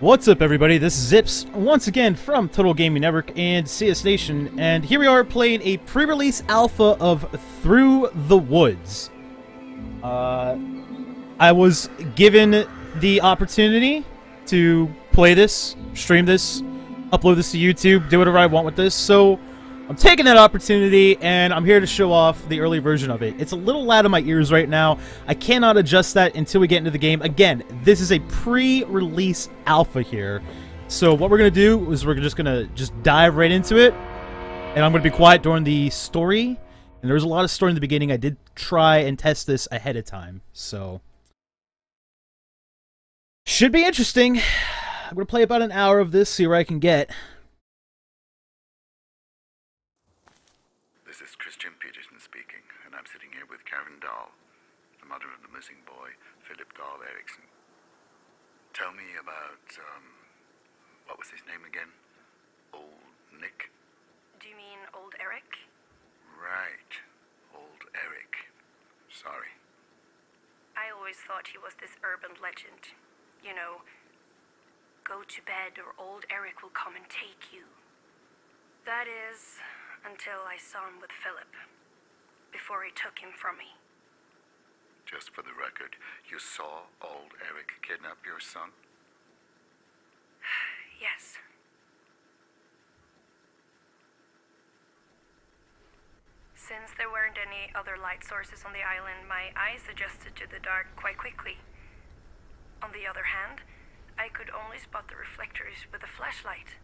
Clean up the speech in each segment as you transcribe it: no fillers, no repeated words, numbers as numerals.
What's up, everybody? This is Zips, once again from Total Gaming Network and CS Nation, and here we are playing a pre-release alpha of Through the Woods. I was given the opportunity to play this, stream this, upload this to YouTube, do whatever I want with this, so I'm taking that opportunity, and I'm here to show off the early version of it. It's a little loud in my ears right now. I cannot adjust that until we get into the game. Again, this is a pre-release alpha here. So what we're going to do is we're just going to dive right into it. And I'm going to be quiet during the story. And there was a lot of story in the beginning. I did try and test this ahead of time. So should be interesting. I'm going to play about an hour of this, see where I can get. Tell me about, what was his name again? Old Nick? Do you mean Old Eric? Right. Old Eric. Sorry. I always thought he was this urban legend. You know, go to bed or Old Eric will come and take you. That is, until I saw him with Philip. Before he took him from me. Just for the record, you saw Old Eric kidnap your son? Yes. Since there weren't any other light sources on the island, my eyes adjusted to the dark quite quickly. On the other hand, I could only spot the reflectors with a flashlight.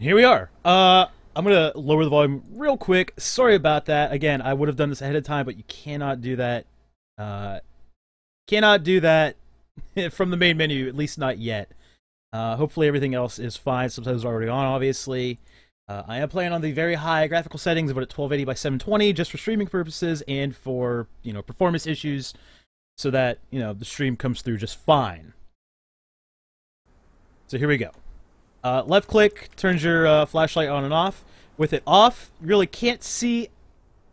Here we are. I'm going to lower the volume real quick. Sorry about that. Again, I would have done this ahead of time, but you cannot do that. Cannot do that from the main menu, at least not yet. Hopefully everything else is fine. Subtitles are already on, obviously. I am playing on the very high graphical settings, but at 1280 by 720, just for streaming purposes and for, performance issues, so that, the stream comes through just fine. So here we go. Left click turns your flashlight on and off. With it off, you really can't see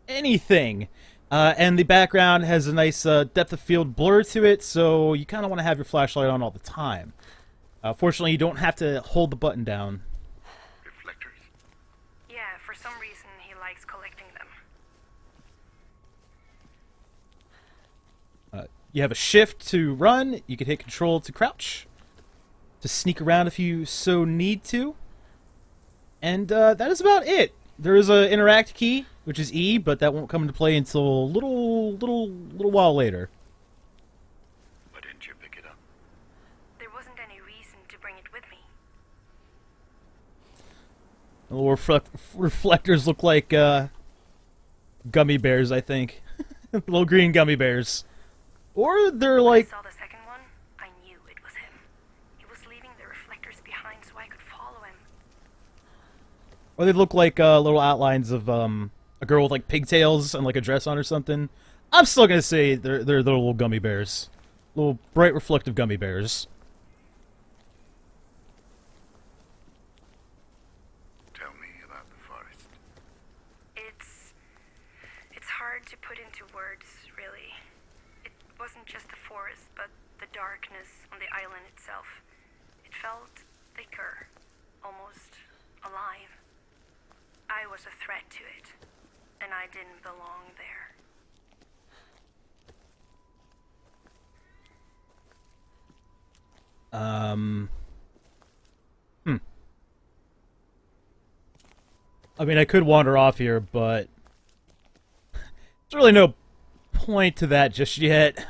anything. And the background has a nice depth of field blur to it, so you kind of want to have your flashlight on all the time. Fortunately, you don't have to hold the button down. Reflectors? Yeah, for some reason he likes collecting them. You have a shift to run. You can hit control to crouch, to sneak around if you so need to. And that is about it. There is a interact key, which is E, but that won't come into play until a little while later. Why didn't you pick it up? There wasn't any reason to bring it with me. The little reflectors look like gummy bears, I think. Little green gummy bears. Or they're like... I saw the second one. I knew it was him. He was leaving the reflectors behind so I could follow him. Or they look like little outlines of a girl with like pigtails and like a dress on or something. I'm still gonna say they're little gummy bears, little bright reflective gummy bears. Tell me about the forest. It's hard to put into words, really. It wasn't just the forest, but the darkness on the island itself. It felt thicker, almost alive. I was a threat to it, and I didn't belong there. I mean, I could wander off here, but there's really no point to that just yet.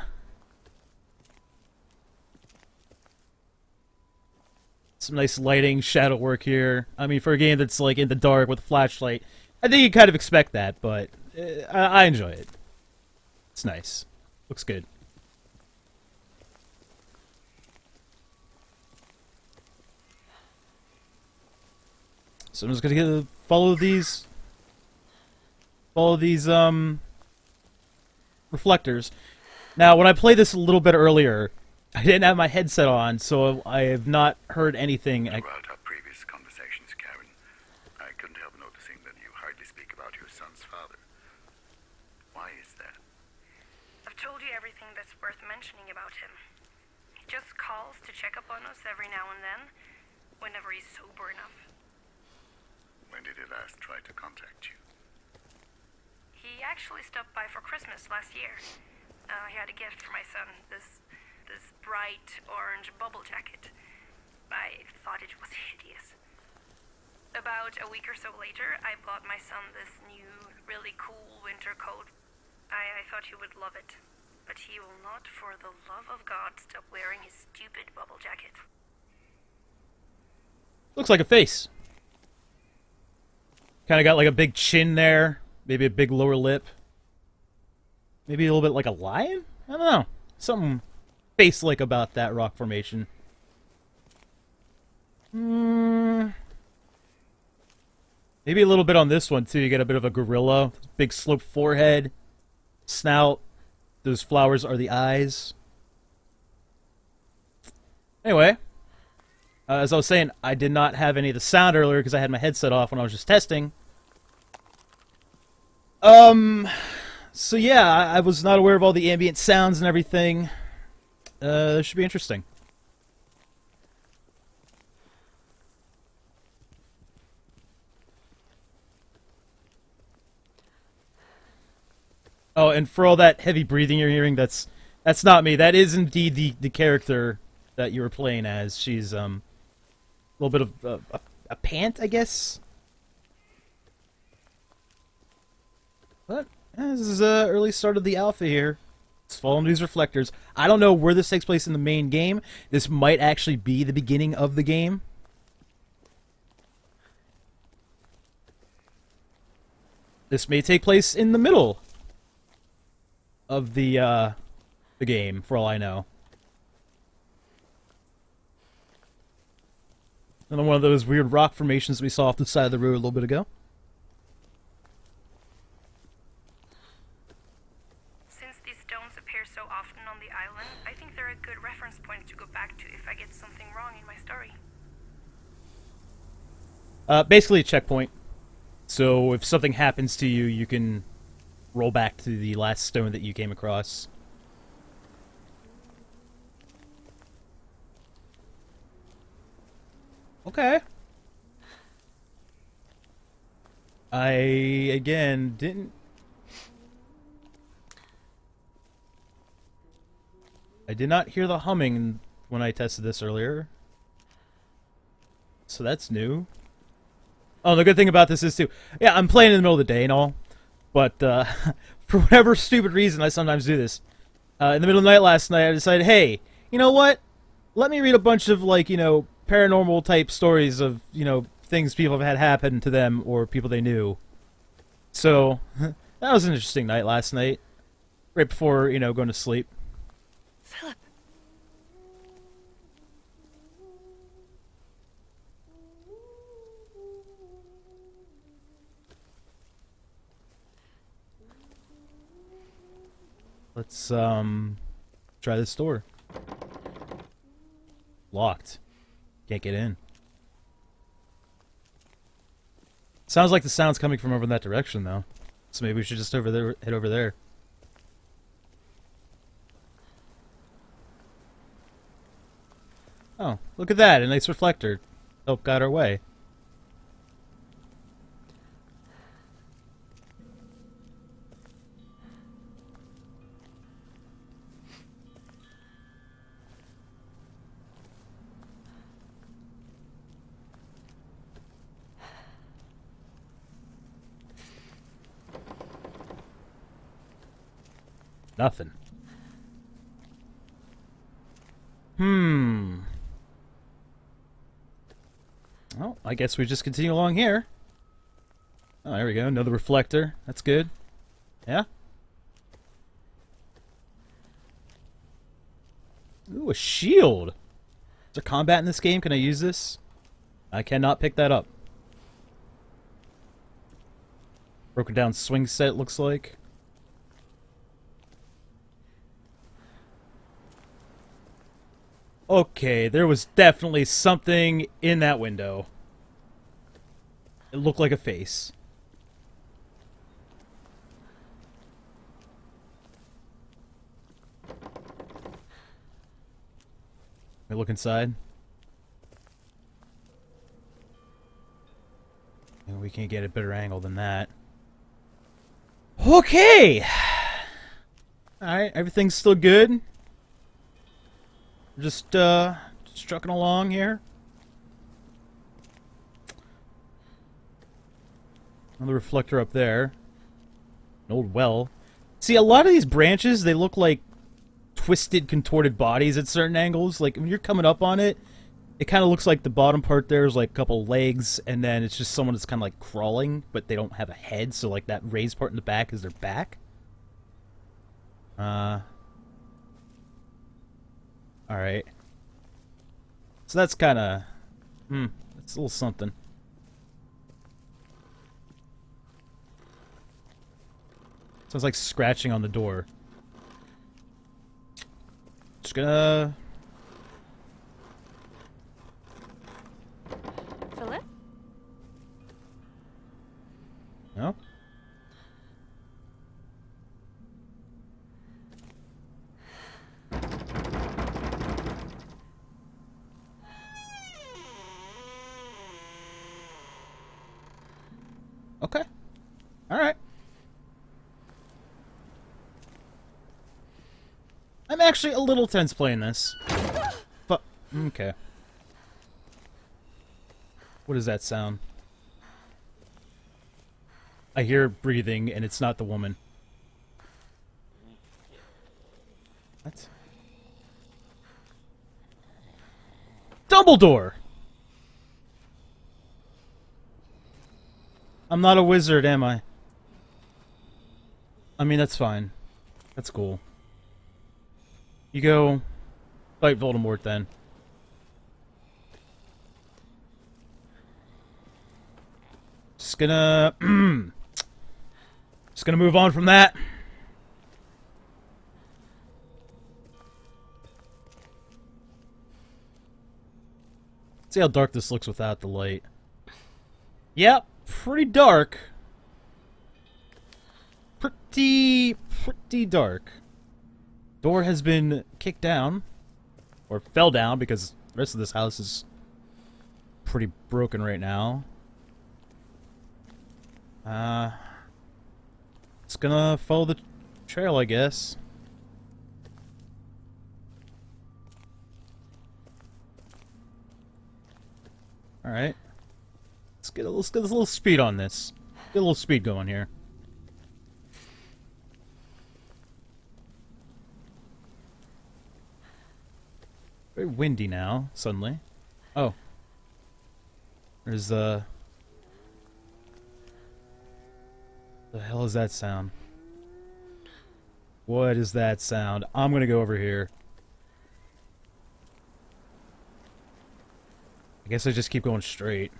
Some nice lighting, shadow work here. I mean, for a game that's like in the dark with a flashlight, I think you kind of expect that, but I enjoy it. It's nice. Looks good. So I'm just gonna follow these reflectors. Now, when I played this a little bit earlier, I didn't have my headset on, so I have not heard anything. Throughout our previous conversations, Karen, I couldn't help noticing that you hardly speak about your son's father. Why is that? I've told you everything just calls to check up on us every now and then, whenever he's sober enough. When did he last try to contact you? He actually stopped by for Christmas last year. He had a gift for my son, this bright orange bubble jacket. I thought it was hideous. About a week or so later, I bought my son this new, really cool winter coat. I thought he would love it. But he will not, for the love of God, stop wearing his stupid bubble jacket. Looks like a face. Kind of got like a big chin there. Maybe a big lower lip. Maybe a little bit like a lion? I don't know. Something face-like about that rock formation. Maybe a little bit on this one, too. You get a bit of a gorilla. Big sloped forehead. Snout. Those flowers are the eyes. Anyway. As I was saying, I did not have any of the sound earlier because I had my headset off when I was just testing. So yeah, I was not aware of all the ambient sounds and everything. This should be interesting. Oh, and for all that heavy breathing you're hearing, that's not me. That is indeed the character that you were playing as. She's a little bit of a pant, I guess. But this is early start of the alpha here. Let's follow these reflectors. I don't know where this takes place in the main game. This might actually be the beginning of the game. This may take place in the middle of the game, for all I know. Another one of those weird rock formations we saw off the side of the road a little bit ago. Since these stones appear so often on the island, I think they're a good reference point to go back to if I get something wrong in my story. Basically a checkpoint. So if something happens to you, you can roll back to the last stone that you came across. Okay. Again, I did not hear the humming when I tested this earlier. So that's new. Oh, the good thing about this is, too, yeah, I'm playing in the middle of the day and all, but for whatever stupid reason, I sometimes do this. In the middle of the night last night, I decided, hey, you know what? Let me read a bunch of, like, paranormal type stories of, things people have had happen to them or people they knew. So, that was an interesting night last night. Right before, going to sleep. Philip. Let's, try this door. Locked. Can't get in. Sounds like the sound's coming from over in that direction, though. So maybe we should just head over there. Oh, look at that! A nice reflector. Help guide our way. Nothing. Well, I guess we just continue along here. Oh, there we go. Another reflector. That's good. Yeah? Ooh, a shield! Is there combat in this game? Can I use this? I cannot pick that up. Broken down swing set, looks like. Okay, there was definitely something in that window. It looked like a face. Let me look inside. We can't get a better angle than that. Okay! Alright, everything's still good. We're just trucking along here. Another reflector up there. An old well. See, a lot of these branches, they look like twisted, contorted bodies at certain angles. Like, when you're coming up on it, it kind of looks like the bottom part there is like a couple legs, and then it's just someone that's kind of like crawling, but they don't have a head, so like that raised part in the back is their back. Alright. So that's kind of... that's a little something. Sounds like scratching on the door. Just gonna... Philip? No? Okay. Alright. I'm actually a little tense playing this. But, okay. What does that sound? I hear breathing, and it's not the woman. What? Dumbledore! I'm not a wizard, am I? I mean, that's fine. That's cool. You go fight Voldemort, then. Just gonna... just gonna move on from that. See how dark this looks without the light. Yep, pretty dark. Pretty dark. Door has been kicked down. Or fell down, because the rest of this house is pretty broken right now. It's gonna follow the trail, I guess. Alright. Let's get a little speed on this. Get a little speed going here. Very windy now, suddenly. Oh. There's the hell is that sound? What is that sound? I'm gonna go over here. I guess I just keep going straight.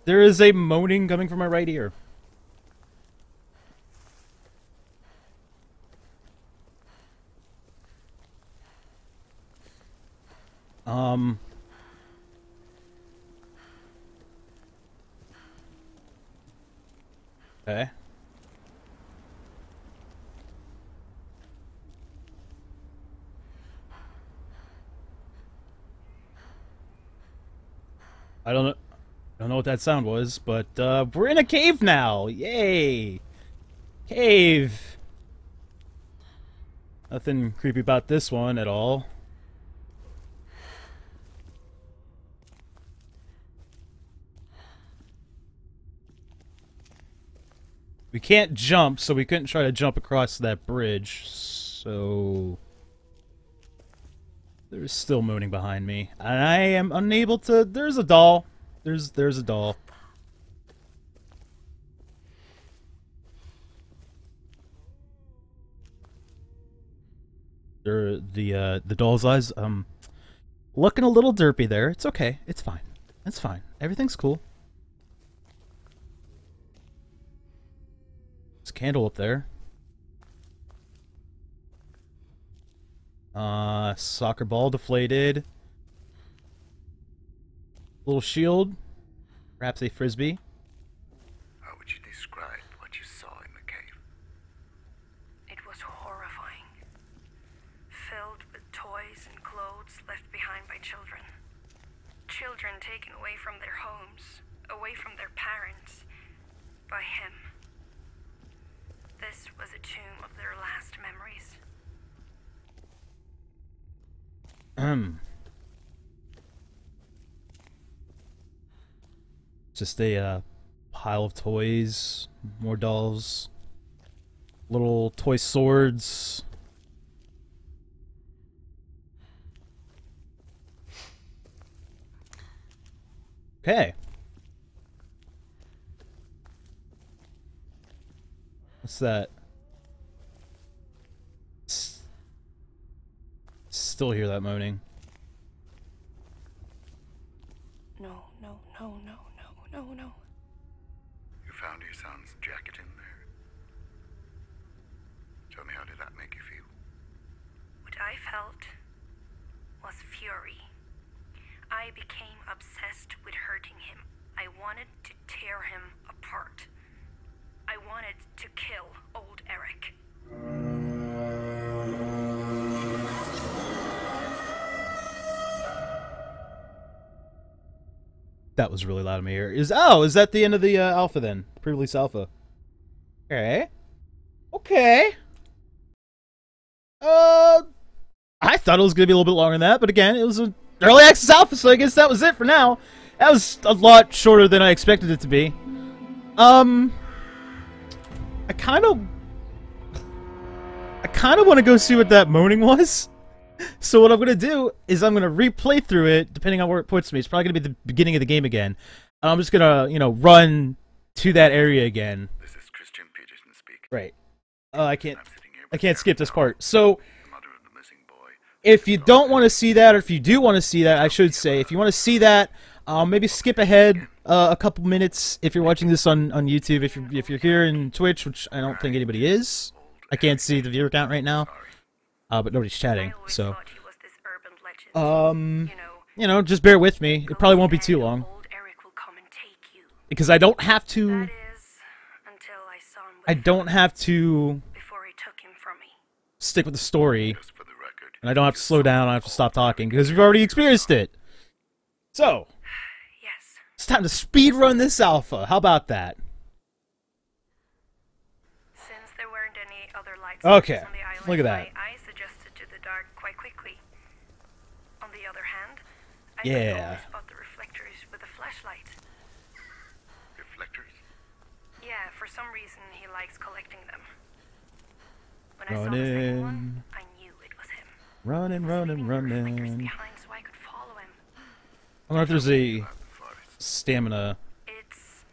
There is a moaning coming from my right ear. Okay. I don't know what that sound was, but we're in a cave now. Yay! Cave. Nothing creepy about this one at all. We can't jump, so we couldn't try to jump across that bridge, so... There's still moaning behind me. And I am unable to... There's a doll. There's a doll. The doll's eyes, looking a little derpy there. It's okay. It's fine. It's fine. Everything's cool. There's a candle up there. Soccer ball deflated. Little shield. Perhaps a frisbee. How would you describe what you saw in the cave? It was horrifying. Filled with defined by children. Children taken away from their homes, away from their parents, by him. This was a tomb of their last memories. Just a pile of toys, more dolls, little toy swords. Okay. What's that? Still hear that moaning. No, no, no, no, no, no, no. You found your son's jacket in there? Tell me, how did that make you feel? What I felt was fury. I became obsessed with hurting him. I wanted to tear him apart. I wanted to kill old Eric. That was really loud in my ear. Is that the end of the alpha then? Pre-release alpha. Okay. Okay. I thought it was gonna be a little bit longer than that, but again, it was an early access alpha, so I guess that was it for now. That was a lot shorter than I expected it to be. I kind of want to go see what that moaning was. So what I'm going to do is I'm going to replay through it, depending on where it puts me. It's probably going to be the beginning of the game again. I'm just going to, you know, run to that area again. This is Christian Peterson speaking. Right. I can't I'm skip this part. So the mother of the missing boy. if you don't want to see that, or if you do want to see that, I should say, if you want to see that, maybe skip ahead a couple minutes if you're watching this on YouTube. If you're here in Twitch, which I don't think anybody is. I can't see the viewer count right now. But nobody's chatting, so you know, just bear with me. It probably won't be too long, because I don't have to. I don't have to stick with the story, Just for the record, and I don't have to slow down. I don't have to stop talking because we've already experienced it. So Yes. it's time to speed run this alpha. How about that? Since there weren't any other lights Okay, on the island, look at that. my eyes adjusted to the dark quite quickly. On the other hand, I Yeah. could only spot the reflectors with a flashlight. reflectors. Yeah, for some reason he likes collecting them. When I saw the second one, I knew it was him. Running, He was running, leaving the reflectors running. behind so I could follow him. I wonder if there's a About the forest. stamina. It's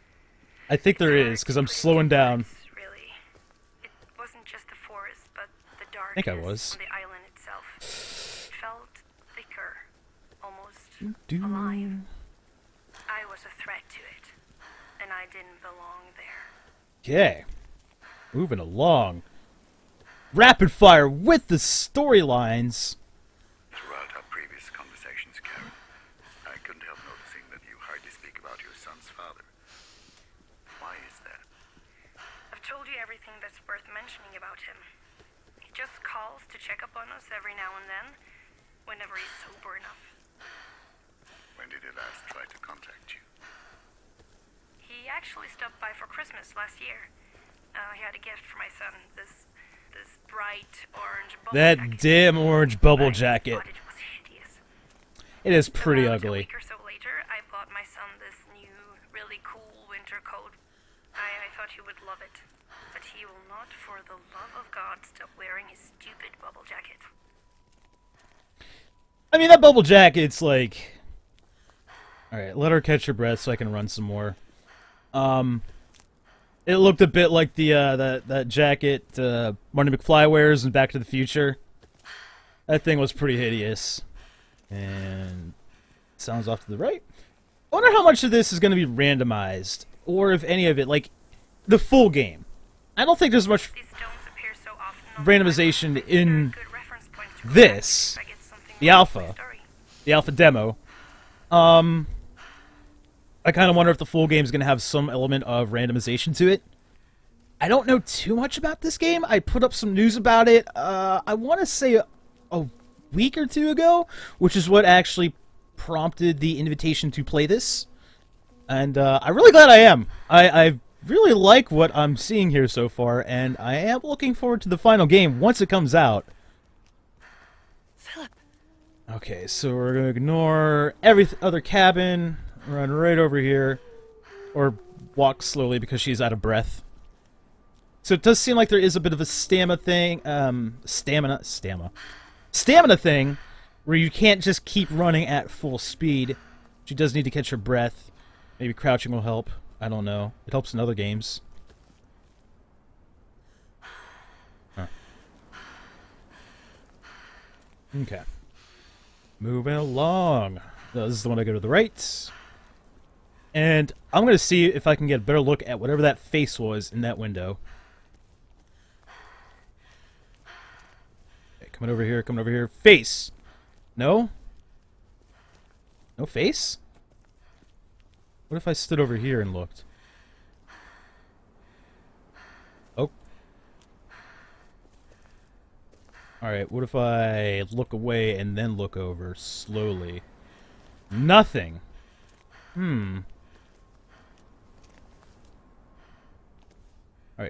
I think there is, because I'm slowing down. Really, it wasn't just the forest, but the darkness think I was. on the island itself. It felt thicker, almost alive. I was a threat to it, and I didn't belong there. Okay. Moving along. Rapid fire with the storylines. Throughout our previous conversations, Karen, I couldn't help noticing that you hardly speak about your son's father. Why is that? I've told you everything that's worth mentioning about him. He just calls to check up on us every now and then, whenever he's sober enough. When did he last try to contact you? He actually stopped by for Christmas last year. He had a gift for my son, this bright orange bubble That jacket. damn orange bubble I jacket. thought it was hideous. It is pretty About ugly. A week or so later, I bought my son this new, really cool winter coat. I thought he would love it. But he will not, for the love of God, stop wearing his stupid bubble jacket. I mean, that bubble jacket's like... Alright, let her catch her breath so I can run some more. It looked a bit like the, that jacket Marty McFly wears in Back to the Future. That thing was pretty hideous. And... sounds off to the right. I wonder how much of this is going to be randomized. Or if any of it, like, the full game. I don't think there's much These stones appear so often on the randomization island. in They're a good reference point to this, if I get something the wrong with my alpha. story. the alpha demo. I kind of wonder if the full game is going to have some element of randomization to it. I don't know too much about this game. I put up some news about it. I want to say a week or two ago, which is what actually prompted the invitation to play this. And I'm really glad I am. I really like what I'm seeing here so far, and I am looking forward to the final game once it comes out. Philip. Okay, so we're gonna ignore every other cabin, run right over here, or walk slowly because she's out of breath. So it does seem like there is a bit of a stamina thing, stamina thing, where you can't just keep running at full speed. She does need to catch her breath. Maybe crouching will help. I don't know. It helps in other games. Huh. Okay. Moving along. This is the one I go to the right. And I'm going to see if I can get a better look at whatever that face was in that window. Okay, coming over here, coming over here. Face! No? No face? What if I stood over here and looked? Oh. Alright, what if I look away and then look over slowly? Nothing. Alright,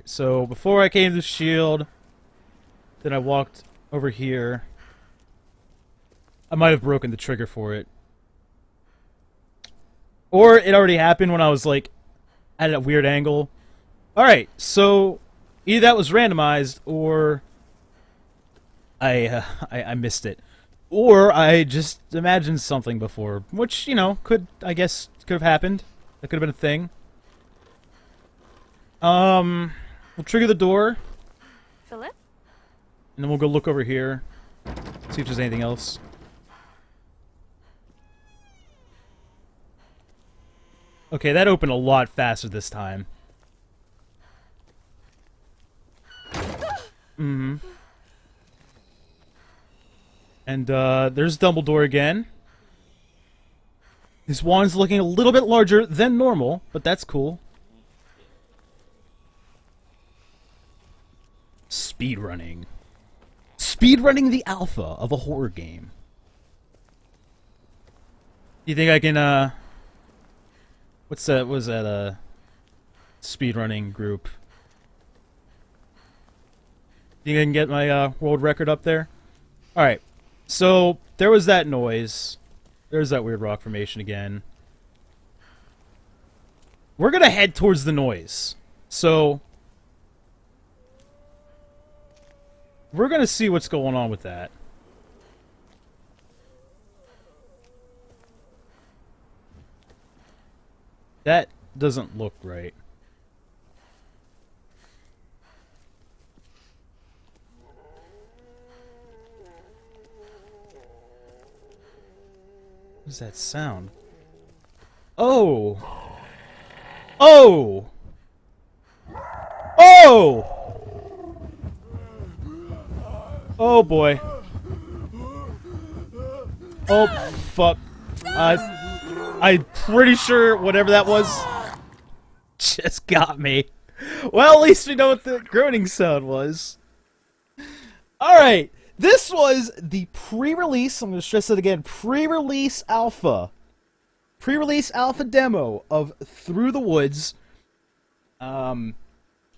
so before I came to the shield, then I walked over here. I might have broken the trigger for it. Or it already happened when I was, like, at a weird angle. Alright, so either that was randomized, or I missed it. Or I just imagined something before, which, you know, I guess, could have happened. That could have been a thing. We'll trigger the door. Philip? And then we'll go look over here. See if there's anything else. Okay, that opened a lot faster this time. And, there's Dumbledore again. His wand's looking a little bit larger than normal, but that's cool. Speedrunning. Speedrunning the alpha of a horror game. You think I can, what's that, speedrunning group? Think I can get my, world record up there? Alright, so, there was that noise. There's that weird rock formation again. We're gonna head towards the noise. So, we're gonna see what's going on with that. That doesn't look right. What does that sound? Oh! Oh! Oh! Oh boy. Oh, fuck. I'm pretty sure whatever that was just got me. Well, at least we know what the groaning sound was. Alright, this was the pre-release, I'm going to stress it again, pre-release alpha. Pre-release alpha demo of Through the Woods. I'm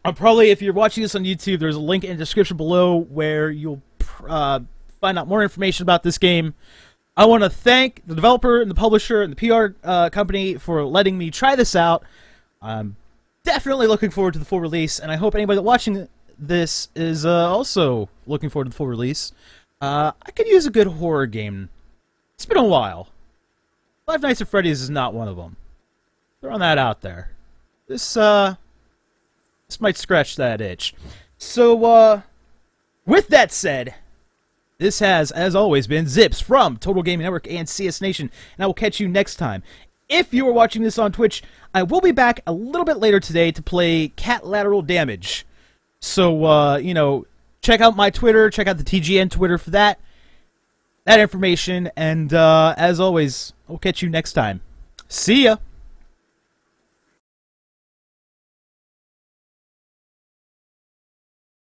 probably, if you're watching this on YouTube, there's a link in the description below where you'll find out more information about this game. I want to thank the developer and the publisher and the PR company for letting me try this out. I'm definitely looking forward to the full release, and I hope anybody that's watching this is also looking forward to the full release. I could use a good horror game. It's been a while. Five Nights at Freddy's is not one of them. Throwing that out there. This might scratch that itch. So, with that said, this has, as always, been Zips from Total Gaming Network and CS Nation, and I will catch you next time. If you are watching this on Twitch, I will be back a little bit later today to play Cat Lateral Damage. So, you know, check out my Twitter, check out the TGN Twitter for that information, and as always, I'll catch you next time. See ya!